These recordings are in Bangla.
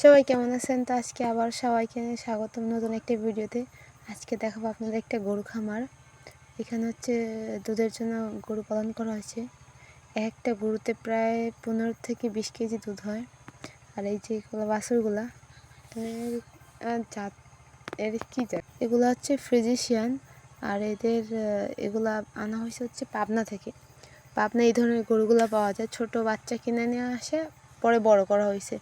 সবাই কেমন আছেন? তো আজকে আবার সবাইকে স্বাগতম নতুন একটা ভিডিওতে। আজকে দেখাবো আপনাদের একটা গরু খামার। এখানে হচ্ছে দুধের জন্য গরু পালন করা হয়েছে। একটা গরুতে প্রায় 15 থেকে 20 কেজি দুধ হয়। আর এই যে বাছুরগুলা জাত, এর কি জাত, এগুলো হচ্ছে ফ্রিজিশিয়ান। আর এগুলা আনা হয়েছে হচ্ছে পাবনা থেকে। পাবনা এই ধরনের গরুগুলো পাওয়া যায়, ছোট বাচ্চা কিনে নিয়ে আসে, পরে বড় করা হয়েছে।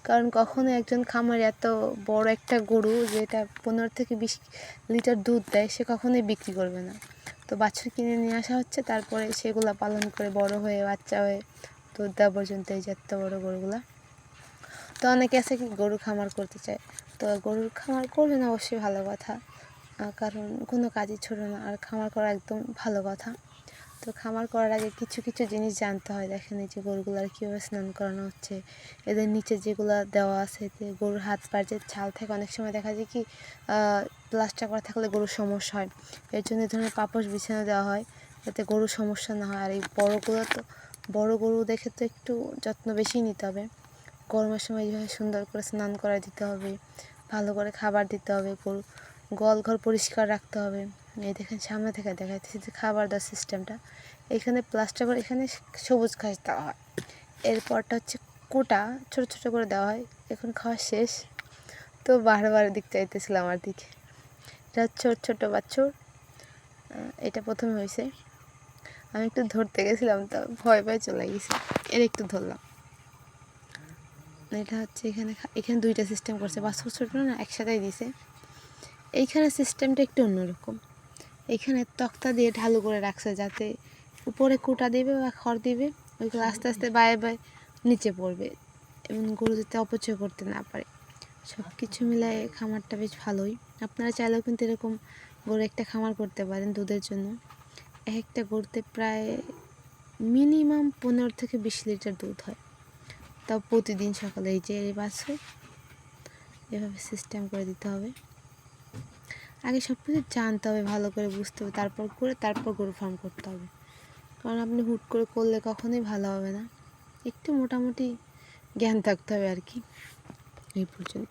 কারণ কখনো একজন খামার এত বড় একটা গরু যেটা 15 থেকে 20 লিটার দুধ দেয় সে কখনোই বিক্রি করবে না। তো বাছুর কিনে নিয়ে আসা হচ্ছে, তারপরে সেগুলো পালন করে বড় হয়ে বাচ্চা হয়ে দুধ দেওয়া পর্যন্ত এই যে এত বড় গরুগুলা। তো অনেকে আছে কি গরু খামার করতে চায়, তো গরুর খামার করবেন অবশ্যই ভালো কথা, কারণ কোনো কাজই ছোট না, আর খামার করা একদম ভালো কথা। তো খামার করার আগে কিছু কিছু জিনিস জানতে হয়। দেখেন এই যে গরুগুলার কীভাবে স্নান করানো হচ্ছে, এদের নিচে যেগুলো দেওয়া আছে, যে গরুর হাত পায়ের যে ছাল থাকে, অনেক সময় দেখা যায় কি প্লাস্টার করা থাকলে গরুর সমস্যা হয়। এর জন্য এই ধরনের পাপোশ বিছানা দেওয়া হয় যাতে গরুর সমস্যা না হয়। আর এই বড় গরু দেখে তো একটু যত্ন বেশি নিতে হবে। গরমের সময় এইভাবে সুন্দর করে স্নান করা দিতে হবে, ভালো করে খাবার দিতে হবে, গরু গোয়ালঘর পরিষ্কার রাখতে হবে। এই দেখেন সামনে থেকে দেখাইতেছি যে খাবার দেওয়ার সিস্টেমটা। এখানে প্লাস্টার করে এখানে সবুজ ঘাস দেওয়া হয়। এরপরটা হচ্ছে কোটা ছোট ছোট করে দেওয়া হয়। এখন খাওয়া শেষ, তো বারবার দিক চাইতেছিলাম আমার দিকে। এটা ছোট ছোট বাছুর, এটা প্রথমে হয়েছে। আমি একটু ধরতে গেছিলাম, তো ভয় ভয় চলে গেছি, এর একটু ধরলাম। এটা হচ্ছে এখানে এখানে দুইটা সিস্টেম করছে, বাছুর ছোটো না একসাথেই দিছে। এইখানে সিস্টেমটা একটু অন্যরকম। এখানে তক্তা দিয়ে ঢালু করে রাখছে যাতে উপরে কুটা দিবে বা খড় দিবে, ওইগুলো আস্তে আস্তে বায়ে বায়ে নিচে পড়বে এবং গরু যাতে অপচয় করতে না পারে। সব কিছু মিলায় খামারটা বেশ ভালোই। আপনারা চাইলেও কিন্তু এরকম গরু একটা খামার করতে পারেন দুধের জন্য। একটা গরুতে প্রায় মিনিমাম 15 থেকে 20 লিটার দুধ হয়, তাও প্রতিদিন সকালে। এই যে বাছুর এভাবে সিস্টেম করে দিতে হবে। আগে সব কিছু জানতে হবে, ভালো করে বুঝতে হবে, তারপর গরু ফার্ম করতে হবে। কারণ আপনি হুট করে করলে কখনোই ভালো হবে না। একটু মোটামুটি জ্ঞান থাকতে হবে আর কি। এই পর্যন্ত।